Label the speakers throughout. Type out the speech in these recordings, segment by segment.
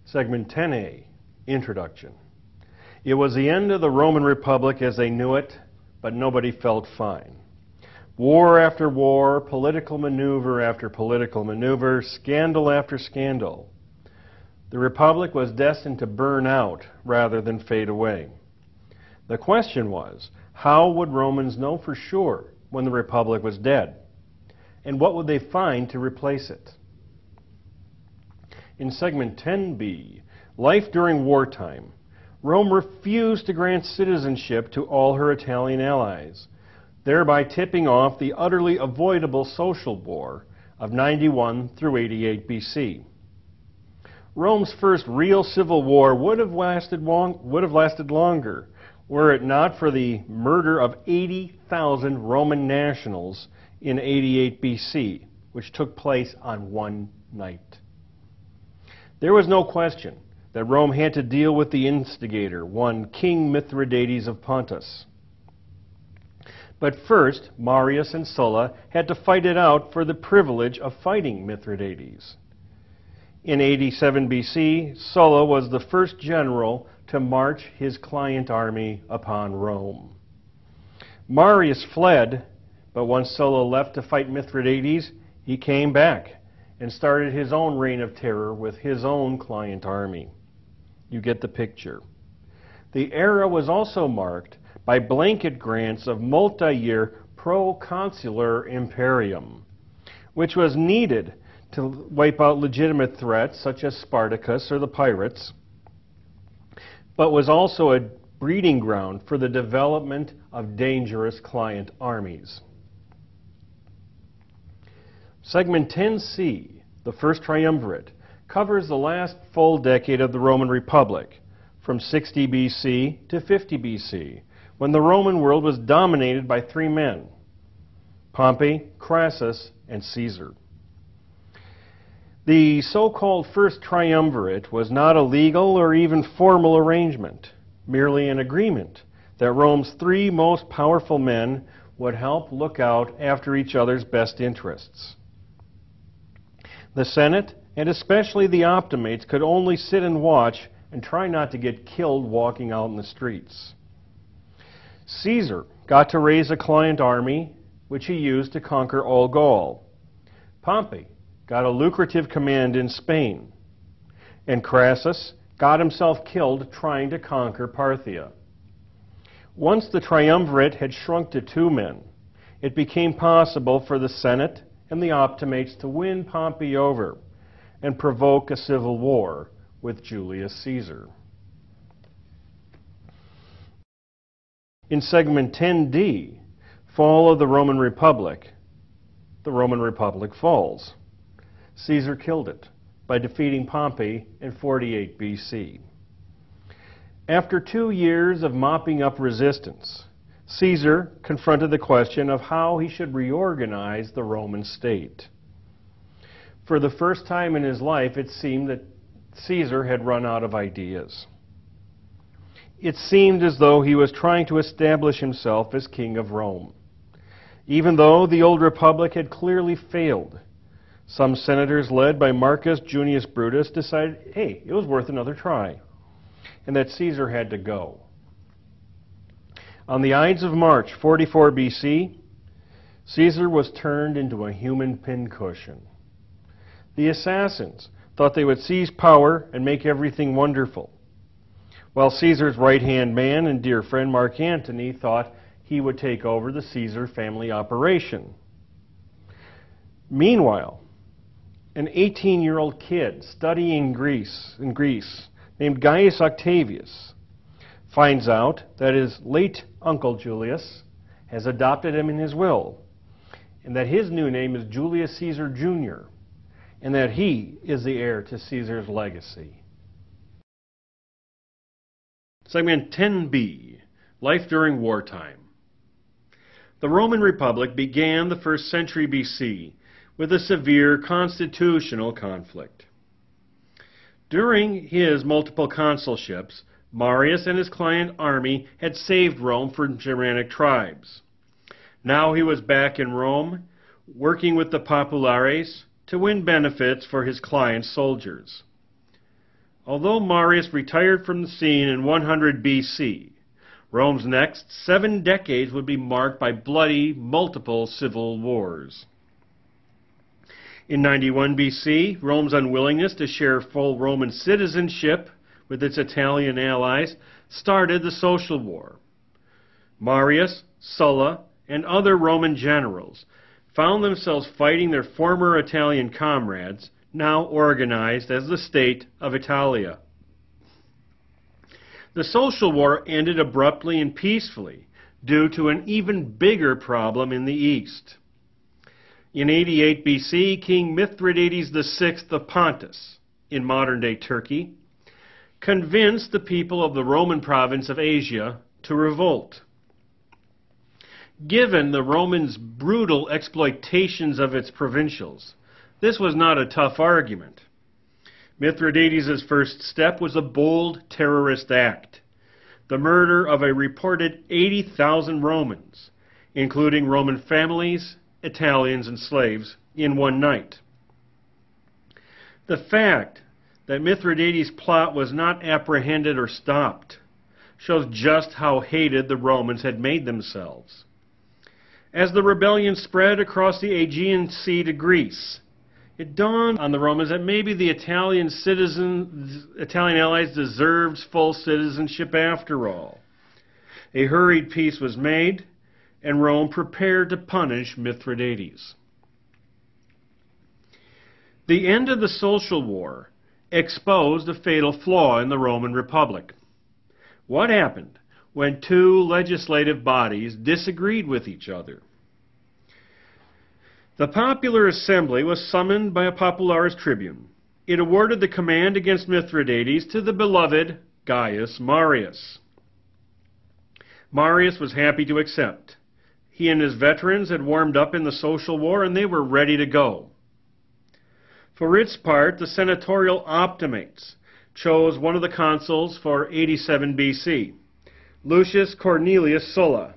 Speaker 1: Segment 10A, Introduction. It was the end of the Roman Republic as they knew it, but nobody felt fine. War after war, political maneuver after political maneuver, scandal after scandal. The Republic was destined to burn out rather than fade away. The question was, how would Romans know for sure when the Republic was dead? And what would they find to replace it? In segment 10B, Life During Wartime, Rome refused to grant citizenship to all her Italian allies, thereby tipping off the utterly avoidable social war of 91 through 88 BC. Rome's first real civil war would have lasted longer were it not for the murder of 80,000 Roman nationals in 88 BC, which took place on one night. There was no question that Rome had to deal with the instigator, one King Mithridates of Pontus. But first, Marius and Sulla had to fight it out for the privilege of fighting Mithridates. In 87 BC, Sulla was the first general to march his client army upon Rome. Marius fled, but once Sulla left to fight Mithridates, he came back and started his own reign of terror with his own client army. You get the picture. The era was also marked by blanket grants of multi-year proconsular imperium, which was needed to wipe out legitimate threats such as Spartacus or the pirates, but was also a breeding ground for the development of dangerous client armies. Segment 10C, the First Triumvirate, covers the last full decade of the Roman Republic, from 60 BC to 50 BC, when the Roman world was dominated by three men: Pompey, Crassus, and Caesar. The so-called First Triumvirate was not a legal or even formal arrangement, merely an agreement that Rome's three most powerful men would help look out after each other's best interests. The Senate, and especially the Optimates, could only sit and watch and try not to get killed walking out in the streets. Caesar got to raise a client army, which he used to conquer all Gaul. Pompey got a lucrative command in Spain, and Crassus got himself killed trying to conquer Parthia. Once the triumvirate had shrunk to two men, it became possible for the Senate and the Optimates to win Pompey over and provoke a civil war with Julius Caesar. In segment 10D, Fall of the Roman Republic falls. Caesar killed it by defeating Pompey in 48 BC. After 2 years of mopping up resistance, Caesar confronted the question of how he should reorganize the Roman state. For the first time in his life, it seemed that Caesar had run out of ideas. It seemed as though he was trying to establish himself as king of Rome. Even though the old republic had clearly failed, some senators led by Marcus Junius Brutus decided, hey, it was worth another try, and that Caesar had to go. On the Ides of March, 44 BC, Caesar was turned into a human pincushion. The assassins thought they would seize power and make everything wonderful, while Caesar's right-hand man and dear friend Mark Antony thought he would take over the Caesar family operation. Meanwhile, an 18-year-old kid studying in Greece named Gaius Octavius finds out that his late uncle Julius has adopted him in his will, and that his new name is Julius Caesar Jr., and that he is the heir to Caesar's legacy. Segment 10B, Life During Wartime. The Roman Republic began the 1st century BC with a severe constitutional conflict. During his multiple consulships, Marius and his client army had saved Rome from Germanic tribes. Now he was back in Rome, working with the populares to win benefits for his client's soldiers. Although Marius retired from the scene in 100 BC, Rome's next 7 decades would be marked by bloody, multiple civil wars. In 91 BC, Rome's unwillingness to share full Roman citizenship with its Italian allies started the Social War. Marius, Sulla, and other Roman generals found themselves fighting their former Italian comrades, now organized as the State of Italia. The Social War ended abruptly and peacefully due to an even bigger problem in the east. In 88 BC, King Mithridates VI of Pontus, in modern-day Turkey, convinced the people of the Roman province of Asia to revolt. Given the Romans' brutal exploitations of its provincials, this was not a tough argument. Mithridates' first step was a bold terrorist act, the murder of a reported 80,000 Romans, including Roman families, Italians, and slaves, in one night. The fact that Mithridates' plot was not apprehended or stopped shows just how hated the Romans had made themselves. As the rebellion spread across the Aegean Sea to Greece, it dawned on the Romans that maybe the Italian allies deserved full citizenship after all. A hurried peace was made, and Rome prepared to punish Mithridates. The end of the Social War exposed a fatal flaw in the Roman Republic. What happened when two legislative bodies disagreed with each other? The popular assembly was summoned by a popularis tribune. It awarded the command against Mithridates to the beloved Gaius Marius. Marius was happy to accept. He and his veterans had warmed up in the Social War, and they were ready to go. For its part, the senatorial optimates chose one of the consuls for 87 BC, Lucius Cornelius Sulla,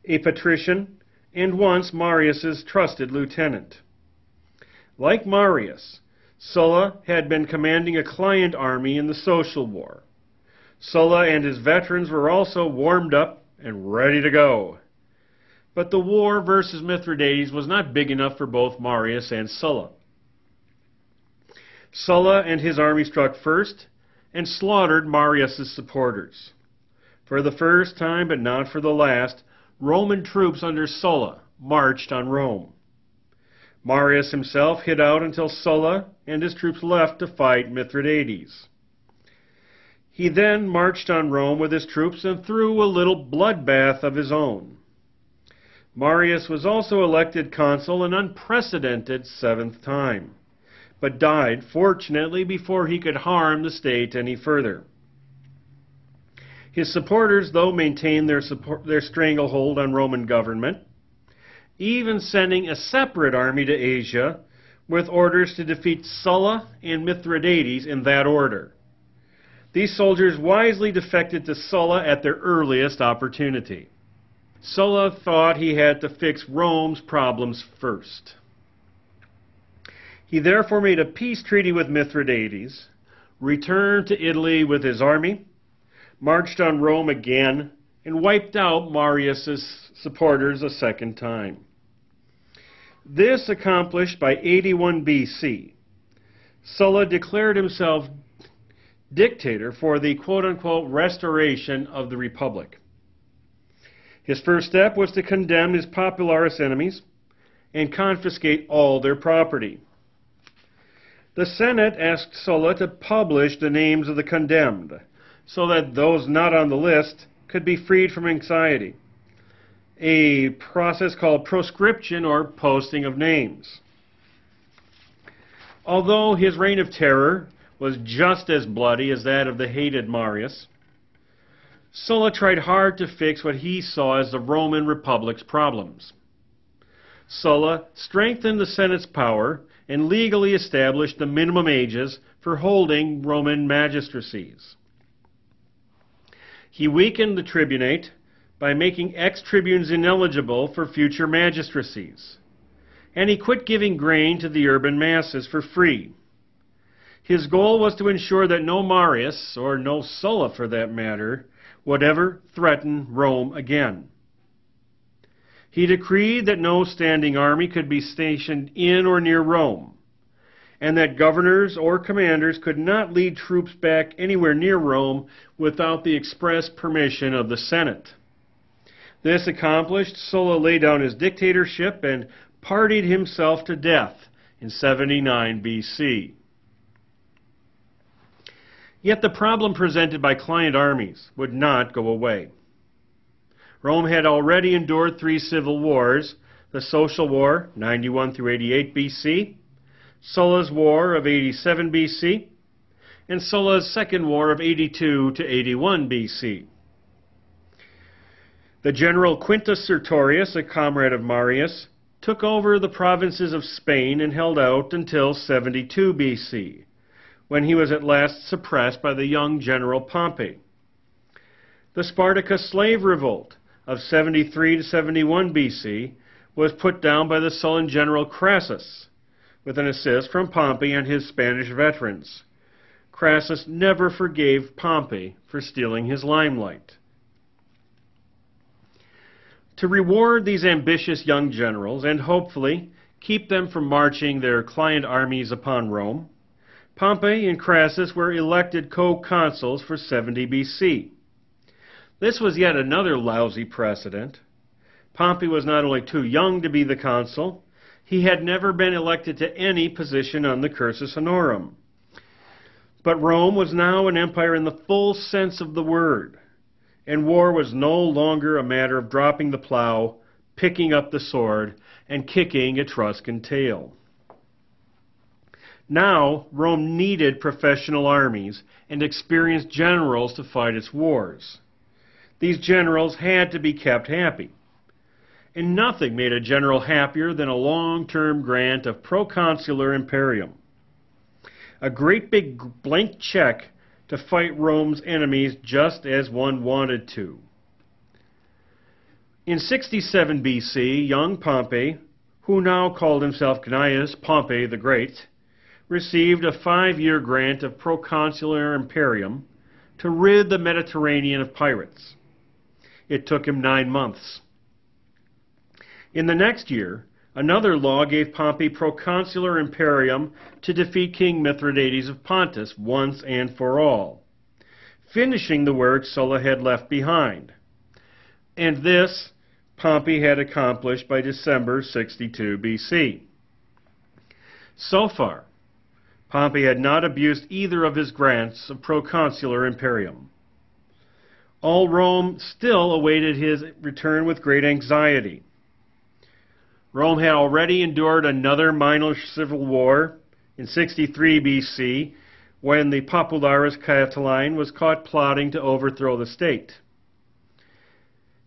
Speaker 1: a patrician and once Marius's trusted lieutenant. Like Marius, Sulla had been commanding a client army in the Social War. Sulla and his veterans were also warmed up and ready to go. But the war versus Mithridates was not big enough for both Marius and Sulla. Sulla and his army struck first and slaughtered Marius's supporters. For the first time, but not for the last, Roman troops under Sulla marched on Rome. Marius himself hid out until Sulla and his troops left to fight Mithridates. He then marched on Rome with his troops and threw a little bloodbath of his own. Marius was also elected consul an unprecedented 7th time, but died, fortunately, before he could harm the state any further. His supporters, though, maintained their stranglehold on Roman government, even sending a separate army to Asia with orders to defeat Sulla and Mithridates in that order. These soldiers wisely defected to Sulla at their earliest opportunity. Sulla thought he had to fix Rome's problems first. He therefore made a peace treaty with Mithridates, returned to Italy with his army, marched on Rome again, and wiped out Marius's supporters a second time. This accomplished by 81 BC, Sulla declared himself dictator for the quote-unquote restoration of the Republic. His first step was to condemn his popularis enemies and confiscate all their property. The Senate asked Sulla to publish the names of the condemned, so that those not on the list could be freed from anxiety, a process called proscription or posting of names. Although his reign of terror was just as bloody as that of the hated Marius, Sulla tried hard to fix what he saw as the Roman Republic's problems. Sulla strengthened the Senate's power and legally established the minimum ages for holding Roman magistracies. He weakened the tribunate by making ex-tribunes ineligible for future magistracies, and he quit giving grain to the urban masses for free. His goal was to ensure that no Marius, or no Sulla for that matter, would ever threaten Rome again. He decreed that no standing army could be stationed in or near Rome, and that governors or commanders could not lead troops back anywhere near Rome without the express permission of the Senate. This accomplished, Sulla laid down his dictatorship and partied himself to death in 79 BC. Yet the problem presented by client armies would not go away. Rome had already endured 3 civil wars: the Social War, 91 through 88 BC, Sulla's War of 87 BC, and Sulla's Second War of 82 to 81 BC. The general Quintus Sertorius, a comrade of Marius, took over the provinces of Spain and held out until 72 BC, when he was at last suppressed by the young general Pompey. The Spartacus slave revolt of 73 to 71 BC was put down by the sullen general Crassus, with an assist from Pompey and his Spanish veterans. Crassus never forgave Pompey for stealing his limelight. To reward these ambitious young generals and hopefully keep them from marching their client armies upon Rome, Pompey and Crassus were elected co-consuls for 70 BC. This was yet another lousy precedent. Pompey was not only too young to be the consul, he had never been elected to any position on the cursus honorum. But Rome was now an empire in the full sense of the word, and war was no longer a matter of dropping the plow, picking up the sword, and kicking Etruscan tail. Now, Rome needed professional armies and experienced generals to fight its wars. These generals had to be kept happy. And nothing made a general happier than a long-term grant of proconsular imperium. A great big blank check to fight Rome's enemies just as one wanted to. In 67 BC, young Pompey, who now called himself Gnaeus Pompey the Great, received a 5-year grant of proconsular imperium to rid the Mediterranean of pirates. It took him 9 months. In the next year, another law gave Pompey proconsular imperium to defeat King Mithridates of Pontus once and for all, finishing the work Sulla had left behind. And this Pompey had accomplished by December 62 BC. So far, Pompey had not abused either of his grants of proconsular imperium. All Rome still awaited his return with great anxiety. Rome had already endured another minor civil war in 63 BC when the Popularis Catiline was caught plotting to overthrow the state.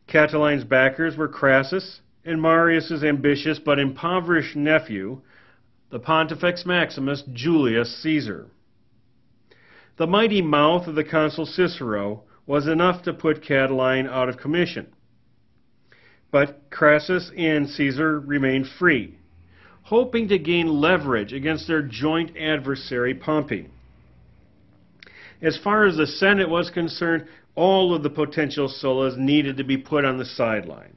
Speaker 1: Catiline's backers were Crassus and Marius's ambitious but impoverished nephew, the Pontifex Maximus Julius Caesar. The mighty mouth of the consul Cicero was enough to put Catiline out of commission. But Crassus and Caesar remained free, hoping to gain leverage against their joint adversary Pompey. As far as the Senate was concerned, all of the potential Sullas needed to be put on the sideline,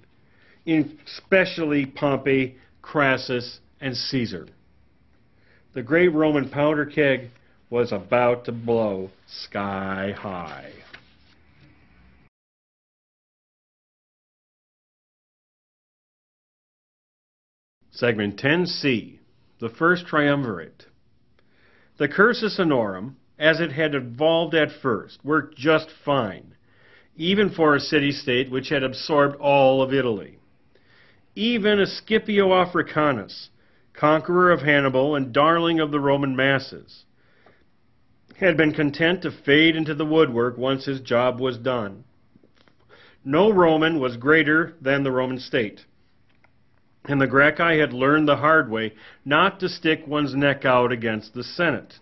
Speaker 1: especially Pompey, Crassus, and Caesar. The great Roman powder keg was about to blow sky high. Segment 10C, the First Triumvirate. The cursus honorum, as it had evolved at first, worked just fine, even for a city-state which had absorbed all of Italy. Even Scipio Africanus, conqueror of Hannibal and darling of the Roman masses, had been content to fade into the woodwork once his job was done. No Roman was greater than the Roman state, and the Gracchi had learned the hard way not to stick one's neck out against the Senate.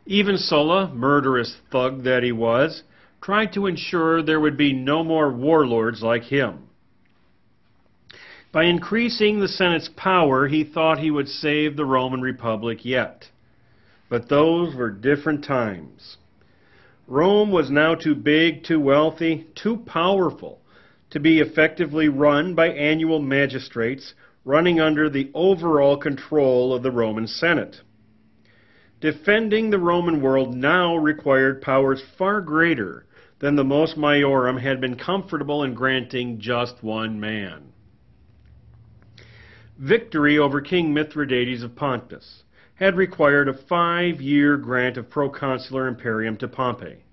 Speaker 1: Even Sulla, murderous thug that he was, tried to ensure there would be no more warlords like him. By increasing the Senate's power, he thought he would save the Roman Republic yet. But those were different times. Rome was now too big, too wealthy, too powerful to be effectively run by annual magistrates running under the overall control of the Roman Senate. Defending the Roman world now required powers far greater than the mos maiorum had been comfortable in granting just one man. Victory over King Mithridates of Pontus had required a 5-year grant of proconsular imperium to Pompey.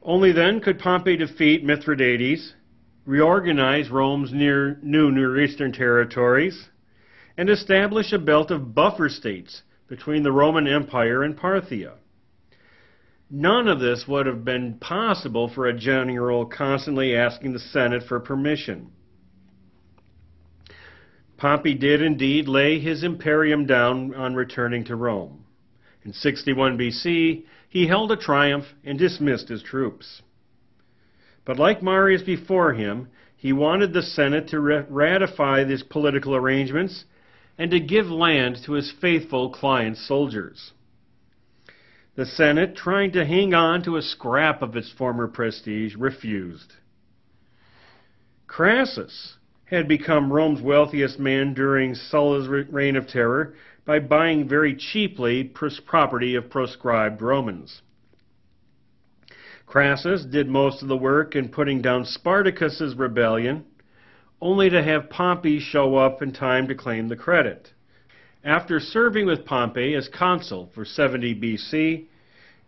Speaker 1: Only then could Pompey defeat Mithridates, reorganize Rome's new Near Eastern territories, and establish a belt of buffer states between the Roman Empire and Parthia. None of this would have been possible for a general constantly asking the Senate for permission. Pompey did indeed lay his imperium down on returning to Rome. In 61 BC, he held a triumph and dismissed his troops. But like Marius before him, he wanted the Senate to ratify these political arrangements and to give land to his faithful client soldiers. The Senate, trying to hang on to a scrap of its former prestige, refused. Crassus had become Rome's wealthiest man during Sulla's reign of terror by buying very cheaply property of proscribed Romans. Crassus did most of the work in putting down Spartacus's rebellion, only to have Pompey show up in time to claim the credit. After serving with Pompey as consul for 70 BC,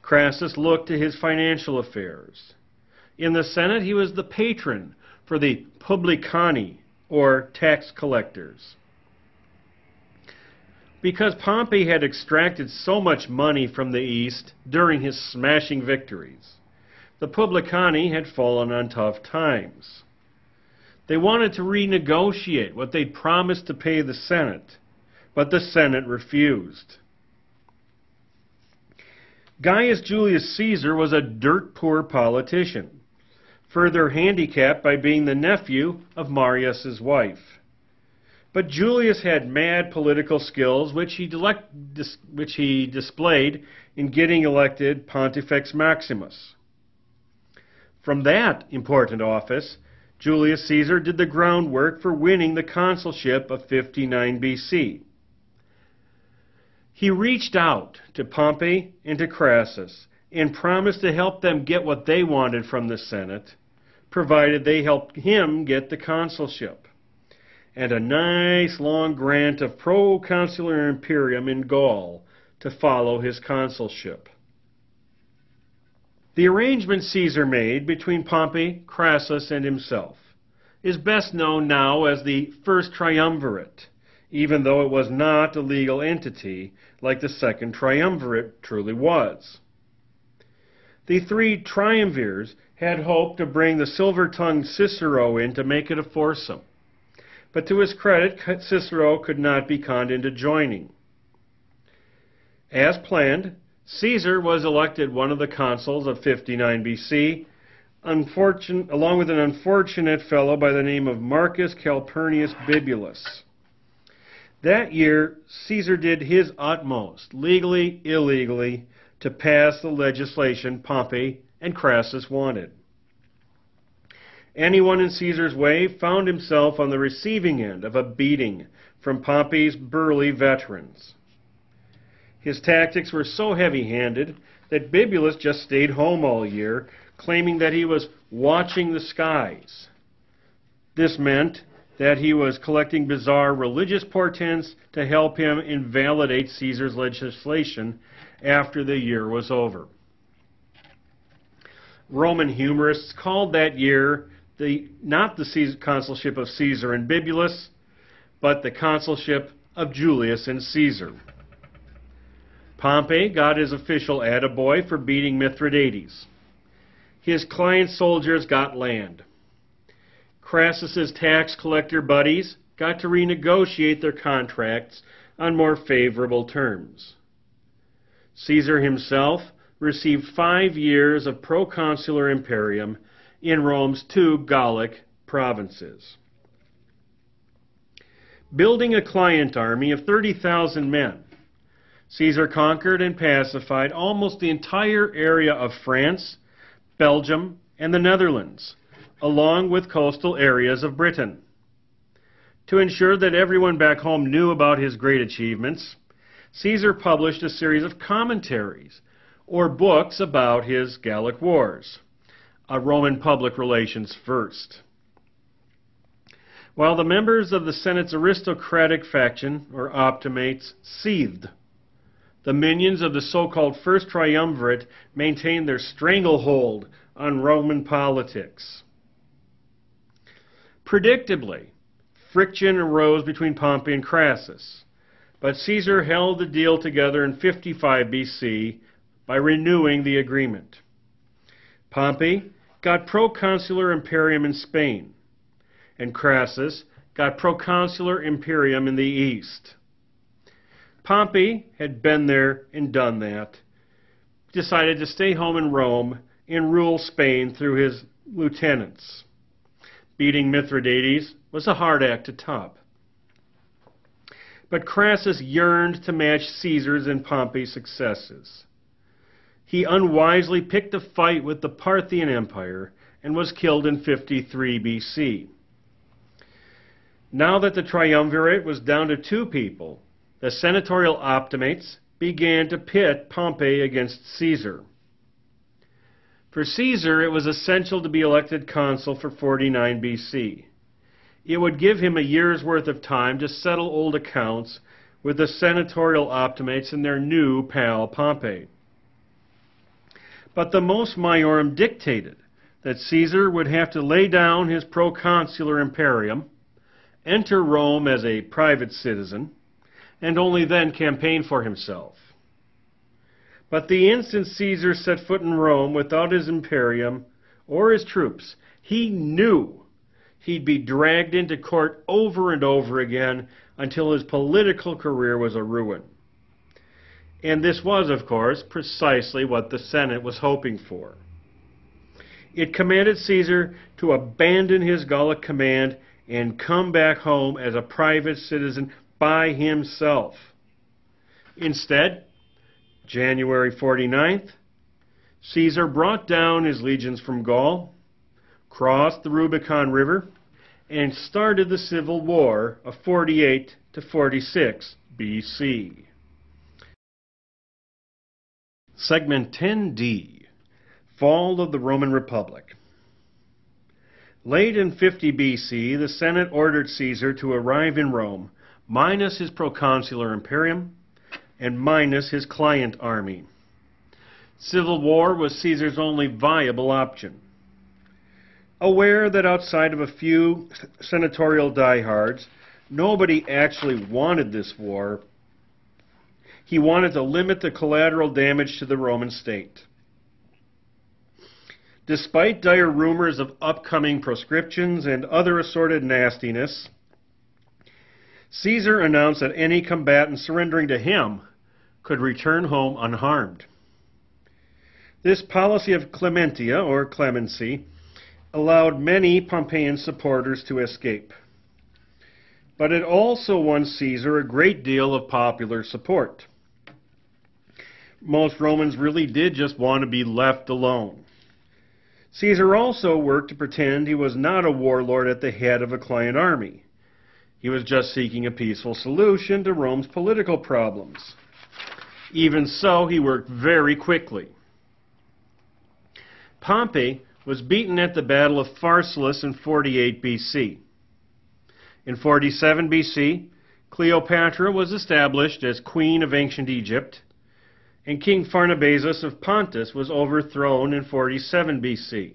Speaker 1: Crassus looked to his financial affairs. In the Senate, he was the patron for the publicani, or tax collectors. Because Pompey had extracted so much money from the East during his smashing victories, the publicani had fallen on tough times. They wanted to renegotiate what they'd promised to pay the Senate, but the Senate refused. Gaius Julius Caesar was a dirt-poor politician, further handicapped by being the nephew of Marius's wife. But Julius had mad political skills, which he displayed in getting elected Pontifex Maximus. From that important office, Julius Caesar did the groundwork for winning the consulship of 59 BC. He reached out to Pompey and to Crassus and promised to help them get what they wanted from the Senate, provided they helped him get the consulship, and a nice long grant of proconsular imperium in Gaul to follow his consulship. The arrangement Caesar made between Pompey, Crassus, and himself is best known now as the First Triumvirate, even though it was not a legal entity like the Second Triumvirate truly was. The three triumvirs had hoped to bring the silver-tongued Cicero in to make it a foursome, but to his credit, Cicero could not be conned into joining. As planned, Caesar was elected one of the consuls of 59 BC, along with an unfortunate fellow by the name of Marcus Calpurnius Bibulus. That year, Caesar did his utmost, legally, illegally, to pass the legislation Pompey and Crassus wanted. Anyone in Caesar's way found himself on the receiving end of a beating from Pompey's burly veterans. His tactics were so heavy-handed that Bibulus just stayed home all year, claiming that he was watching the skies. This meant that he was collecting bizarre religious portents to help him invalidate Caesar's legislation after the year was over. Roman humorists called that year not the consulship of Caesar and Bibulus, but the consulship of Julius and Caesar. Pompey got his official attaboy for beating Mithridates. His client soldiers got land. Crassus's tax collector buddies got to renegotiate their contracts on more favorable terms. Caesar himself received 5 years of proconsular imperium in Rome's 2 Gallic provinces. Building a client army of 30,000 men, Caesar conquered and pacified almost the entire area of France, Belgium, and the Netherlands, along with coastal areas of Britain. To ensure that everyone back home knew about his great achievements, Caesar published a series of commentaries, or books about his Gallic Wars, a Roman public relations first. While the members of the Senate's aristocratic faction, or optimates, seethed, the minions of the so-called First Triumvirate maintained their stranglehold on Roman politics. Predictably, friction arose between Pompey and Crassus, but Caesar held the deal together in 55 BC by renewing the agreement. Pompey got proconsular imperium in Spain, and Crassus got proconsular imperium in the east. Pompey had been there and done that, decided to stay home in Rome and rule Spain through his lieutenants. Beating Mithridates was a hard act to top. But Crassus yearned to match Caesar's and Pompey's successes. He unwisely picked a fight with the Parthian Empire and was killed in 53 BC. Now that the triumvirate was down to two people, the senatorial optimates began to pit Pompey against Caesar. For Caesar, it was essential to be elected consul for 49 BC. It would give him a year's worth of time to settle old accounts with the senatorial optimates and their new pal Pompey. But the Mos Maiorum dictated that Caesar would have to lay down his proconsular imperium, enter Rome as a private citizen, and only then campaign for himself. But the instant Caesar set foot in Rome without his imperium or his troops, he knew he'd be dragged into court over and over again until his political career was a ruin. And this was, of course, precisely what the Senate was hoping for. It commanded Caesar to abandon his Gallic command and come back home as a private citizen by himself. Instead, January 49th, Caesar brought down his legions from Gaul, crossed the Rubicon River, and started the civil war of 48 to 46 BC. Segment 10D, Fall of the Roman Republic. Late in 50 BC, the Senate ordered Caesar to arrive in Rome, minus his proconsular imperium and minus his client army. Civil war was Caesar's only viable option. Aware that outside of a few senatorial diehards, nobody actually wanted this war, he wanted to limit the collateral damage to the Roman state. Despite dire rumors of upcoming proscriptions and other assorted nastiness, Caesar announced that any combatant surrendering to him could return home unharmed. This policy of clementia, or clemency, allowed many Pompeian supporters to escape. But it also won Caesar a great deal of popular support. Most Romans really did just want to be left alone. Caesar also worked to pretend he was not a warlord at the head of a client army. He was just seeking a peaceful solution to Rome's political problems. Even so, he worked very quickly. Pompey was beaten at the Battle of Pharsalus in 48 BC. In 47 BC, Cleopatra was established as Queen of ancient Egypt, and King Pharnabazus of Pontus was overthrown in 47 BC.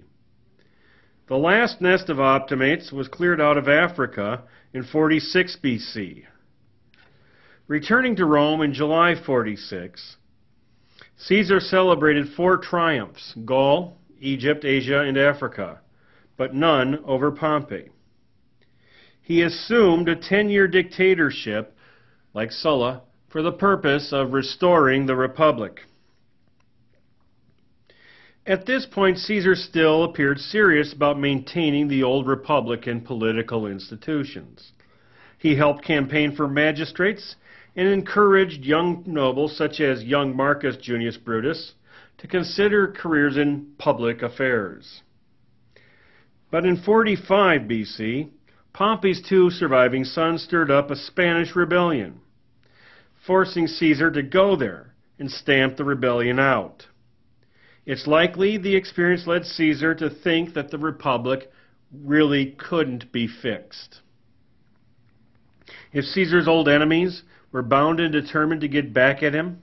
Speaker 1: The last nest of optimates was cleared out of Africa in 46 BC. Returning to Rome in July 46, Caesar celebrated 4 triumphs: Gaul, Egypt, Asia, and Africa, but none over Pompey. He assumed a 10-year dictatorship, like Sulla, for the purpose of restoring the Republic. At this point, Caesar still appeared serious about maintaining the old Republican political institutions. He helped campaign for magistrates and encouraged young nobles such as young Marcus Junius Brutus to consider careers in public affairs. But in 45 BC, Pompey's two surviving sons stirred up a Spanish rebellion, forcing Caesar to go there and stamp the rebellion out. It's likely the experience led Caesar to think that the Republic really couldn't be fixed. If Caesar's old enemies were bound and determined to get back at him,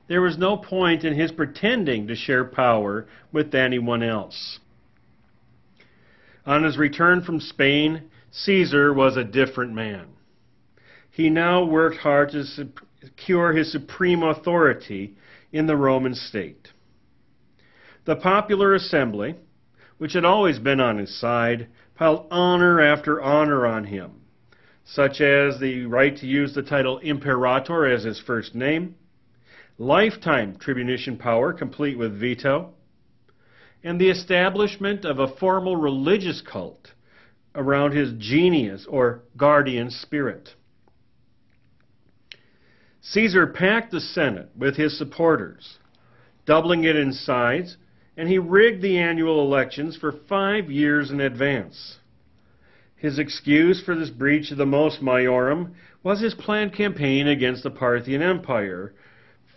Speaker 1: there was no point in his pretending to share power with anyone else. On his return from Spain, Caesar was a different man. He now worked hard to secure his supreme authority in the Roman state. The popular assembly, which had always been on his side, piled honor after honor on him, such as the right to use the title Imperator as his first name, lifetime tribunician power complete with veto, and the establishment of a formal religious cult around his genius or guardian spirit. Caesar packed the Senate with his supporters, doubling it in size, and he rigged the annual elections for 5 years in advance. His excuse for this breach of the mos maiorum was his planned campaign against the Parthian Empire,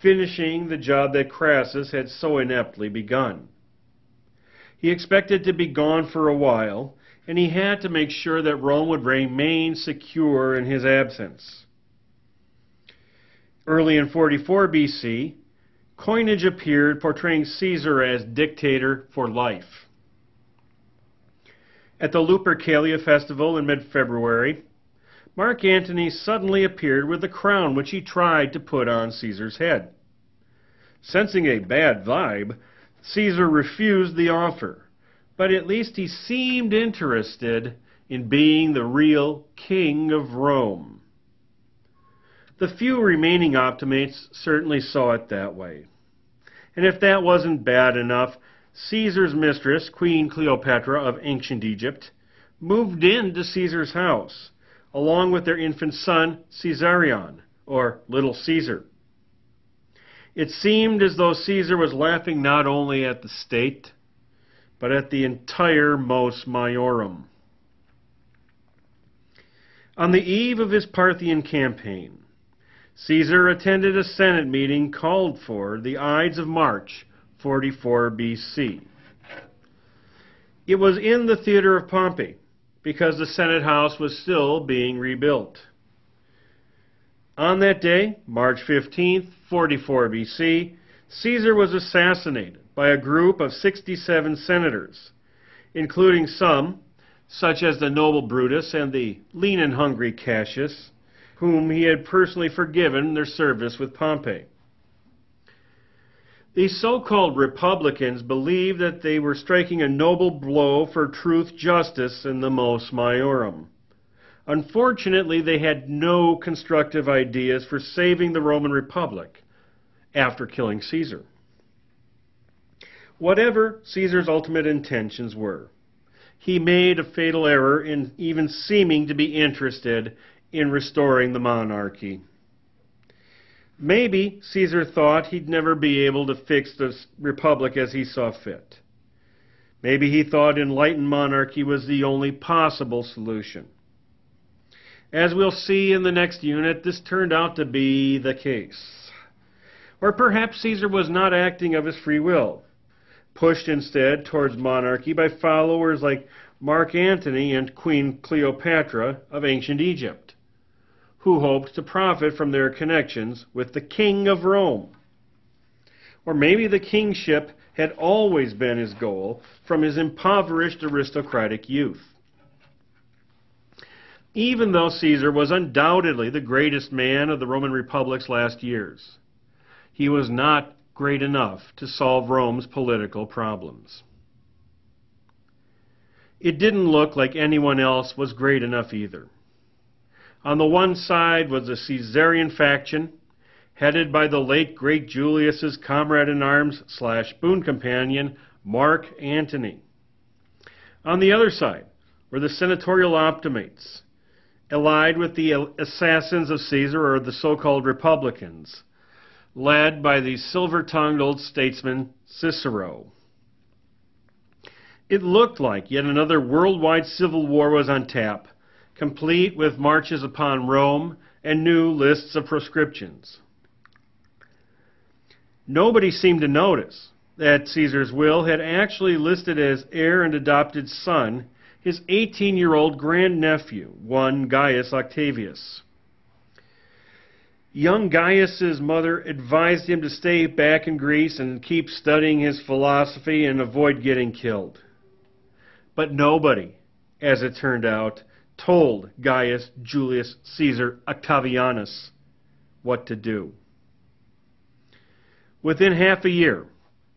Speaker 1: finishing the job that Crassus had so ineptly begun. He expected to be gone for a while, and he had to make sure that Rome would remain secure in his absence. Early in 44 BC, coinage appeared portraying Caesar as dictator for life. At the Lupercalia festival in mid-February, Mark Antony suddenly appeared with the crown which he tried to put on Caesar's head. Sensing a bad vibe, Caesar refused the offer, but at least he seemed interested in being the real king of Rome. The few remaining optimates certainly saw it that way. And if that wasn't bad enough, Caesar's mistress, Queen Cleopatra of ancient Egypt, moved into Caesar's house, along with their infant son, Caesarion, or Little Caesar. It seemed as though Caesar was laughing not only at the state, but at the entire mos maiorum. On the eve of his Parthian campaign, Caesar attended a Senate meeting called for the Ides of March, 44 BC. It was in the theater of Pompey, because the Senate house was still being rebuilt. On that day, March 15th, 44 BC, Caesar was assassinated by a group of 67 senators, including some, such as the noble Brutus and the lean and hungry Cassius, whom he had personally forgiven their service with Pompey. These so-called Republicans believed that they were striking a noble blow for truth, justice, and the mos maiorum. Unfortunately, they had no constructive ideas for saving the Roman Republic after killing Caesar. Whatever Caesar's ultimate intentions were, he made a fatal error in even seeming to be interested in restoring the monarchy. Maybe Caesar thought he'd never be able to fix the republic as he saw fit. Maybe he thought enlightened monarchy was the only possible solution. As we'll see in the next unit, this turned out to be the case. Or perhaps Caesar was not acting of his free will, pushed instead towards monarchy by followers like Mark Antony and Queen Cleopatra of ancient Egypt, who hoped to profit from their connections with the king of Rome. Or maybe the kingship had always been his goal from his impoverished aristocratic youth. Even though Caesar was undoubtedly the greatest man of the Roman Republic's last years, he was not great enough to solve Rome's political problems. It didn't look like anyone else was great enough either. On the one side was the Caesarian faction, headed by the late great Julius's comrade-in-arms / boon companion, Mark Antony. On the other side were the senatorial optimates, allied with the assassins of Caesar, or the so-called Republicans, led by the silver-tongued old statesman Cicero. It looked like yet another worldwide civil war was on tap, complete with marches upon Rome and new lists of proscriptions. Nobody seemed to notice that Caesar's will had actually listed as heir and adopted son his 18-year-old grandnephew, one Gaius Octavius. Young Gaius's mother advised him to stay back in Greece and keep studying his philosophy and avoid getting killed. But nobody, as it turned out, told Gaius Julius Caesar Octavianus what to do. Within half a year,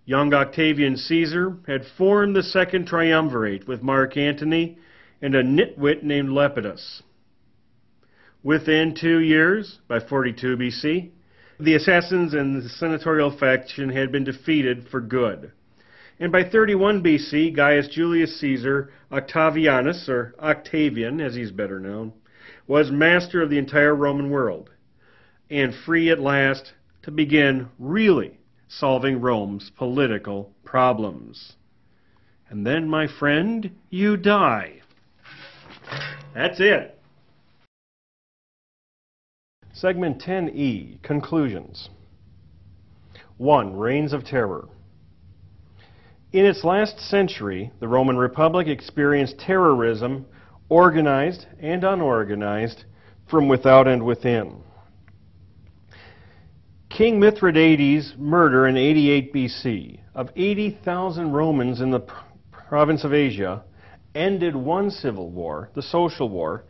Speaker 1: young Octavian Caesar had formed the second triumvirate with Mark Antony and a nitwit named Lepidus. Within 2 years, by 42 BC, the assassins and the senatorial faction had been defeated for good. And by 31 BC, Gaius Julius Caesar Octavianus, or Octavian as he's better known, was master of the entire Roman world, and free at last to begin really solving Rome's political problems. And then, my friend, you die. That's it. Segment 10E, Conclusions. 1. Reigns of Terror. In its last century, the Roman Republic experienced terrorism, organized and unorganized, from without and within. King Mithridates' murder in 88 BC of 80,000 Romans in the province of Asia ended one civil war, the Social War,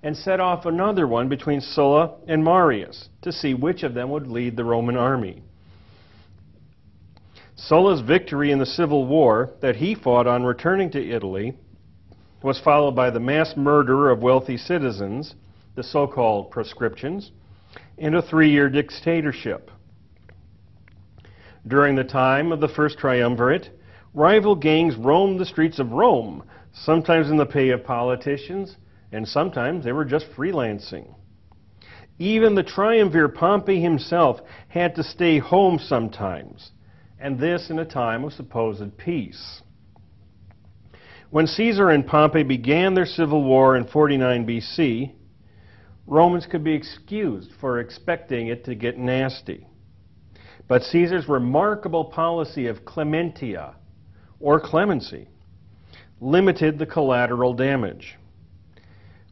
Speaker 1: and set off another one between Sulla and Marius to see which of them would lead the Roman army. Sulla's victory in the civil war that he fought on returning to Italy was followed by the mass murder of wealthy citizens, the so-called proscriptions, and a 3-year dictatorship. During the time of the first triumvirate, rival gangs roamed the streets of Rome, sometimes in the pay of politicians, and sometimes they were just freelancing. Even the triumvir Pompey himself had to stay home sometimes, and this in a time of supposed peace. When Caesar and Pompey began their civil war in 49 BC, Romans could be excused for expecting it to get nasty. But Caesar's remarkable policy of clementia, or clemency, limited the collateral damage.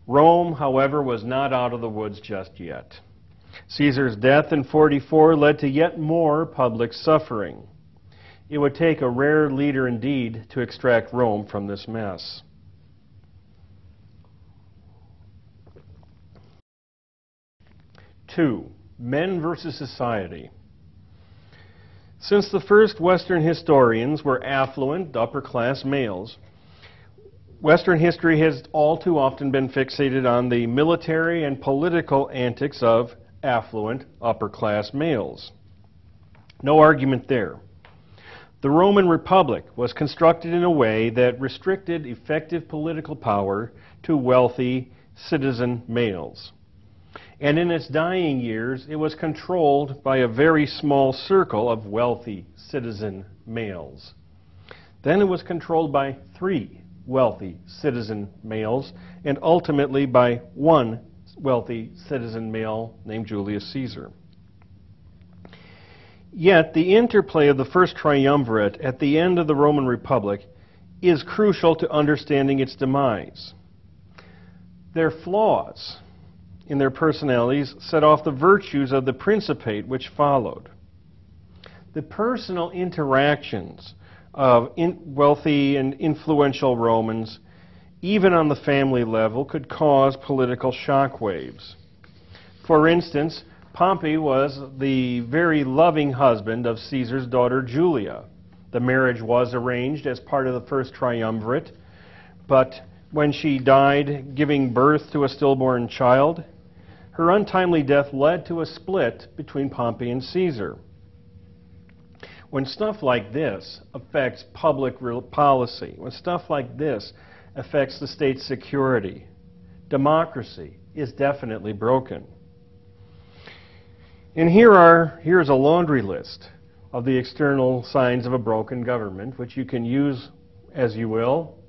Speaker 1: Rome, however, was not out of the woods just yet. Caesar's death in 44 led to yet more public suffering. It would take a rare leader indeed to extract Rome from this mess. Two, men versus society. Since the first Western historians were affluent, upper-class males, Western history has all too often been fixated on the military and political antics of affluent, upper-class males. No argument there. The Roman Republic was constructed in a way that restricted effective political power to wealthy citizen males. And in its dying years, it was controlled by a very small circle of wealthy citizen males. Then it was controlled by 3 wealthy citizen males, and ultimately by 1 wealthy citizen male named Julius Caesar. Yet the interplay of the first triumvirate at the end of the Roman Republic is crucial to understanding its demise. Their flaws in their personalities set off the virtues of the principate which followed. The personal interactions of wealthy and influential Romans, even on the family level, could cause political shockwaves. For instance, Pompey was the very loving husband of Caesar's daughter Julia. The marriage was arranged as part of the first triumvirate, but when she died giving birth to a stillborn child, her untimely death led to a split between Pompey and Caesar. When stuff like this affects public policy, when stuff like this affects the state's security, democracy is definitely broken. And here's a laundry list of the external signs of a broken government, which you can use as you will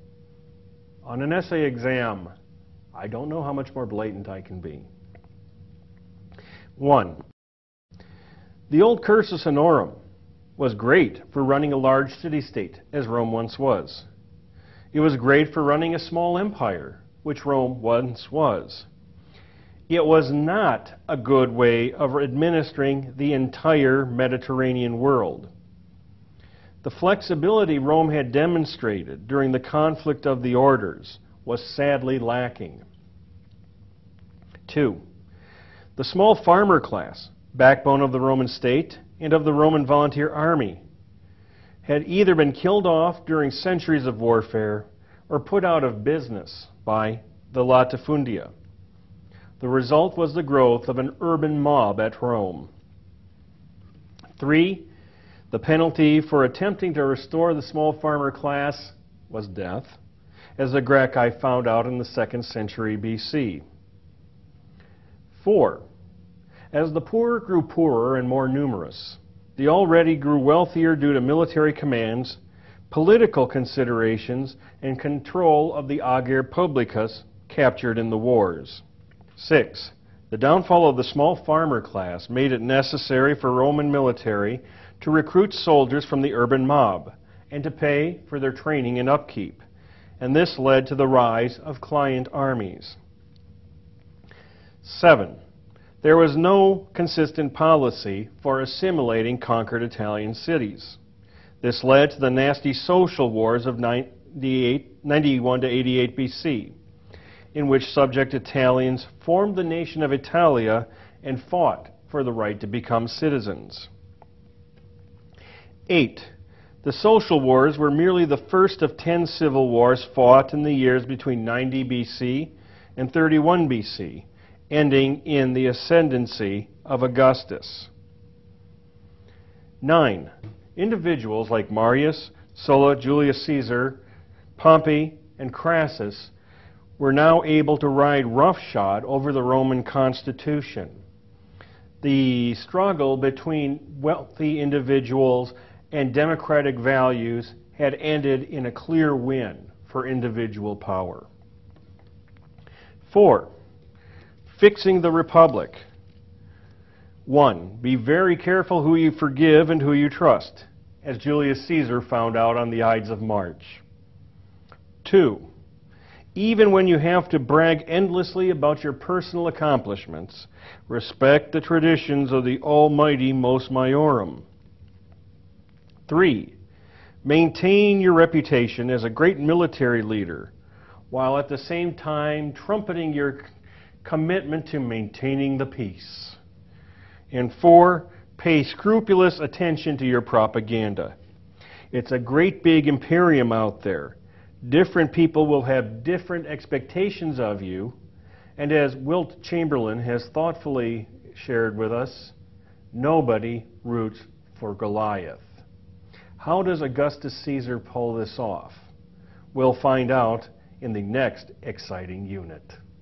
Speaker 1: on an essay exam. I don't know how much more blatant I can be. 1. The old cursus honorum was great for running a large city-state, as Rome once was. It was great for running a small empire, which Rome once was. It was not a good way of administering the entire Mediterranean world. The flexibility Rome had demonstrated during the conflict of the orders was sadly lacking. 2. The small farmer class, backbone of the Roman state and of the Roman volunteer army, had either been killed off during centuries of warfare or put out of business by the latifundia. The result was the growth of an urban mob at Rome. 3. The penalty for attempting to restore the small farmer class was death, as the Gracchi found out in the 2nd century BC. 4. As the poor grew poorer and more numerous, the already grew wealthier due to military commands, political considerations, and control of the ager publicus captured in the wars. 6. The downfall of the small farmer class made it necessary for Roman military to recruit soldiers from the urban mob and to pay for their training and upkeep, and this led to the rise of client armies. 7. There was no consistent policy for assimilating conquered Italian cities. This led to the nasty social wars of 91 to 88 BC, in which subject Italians formed the nation of Italia and fought for the right to become citizens. 8. The social wars were merely the first of 10 civil wars fought in the years between 90 BC and 31 BC, ending in the ascendancy of Augustus. 9. Individuals like Marius, Sulla, Julius Caesar, Pompey, and Crassus were now able to ride roughshod over the Roman constitution. The struggle between wealthy individuals and democratic values had ended in a clear win for individual power. 4. Fixing the republic. 1. Be very careful who you forgive and who you trust, as Julius Caesar found out on the Ides of March. 2. Even when you have to brag endlessly about your personal accomplishments, respect the traditions of the almighty Mos Maiorum. 3. Maintain your reputation as a great military leader, while at the same time trumpeting your commitment to maintaining the peace. And 4. Pay scrupulous attention to your propaganda. It's a great big imperium out there. Different people will have different expectations of you, and as Wilt Chamberlain has thoughtfully shared with us, nobody roots for Goliath. How does Augustus Caesar pull this off? We'll find out in the next exciting unit.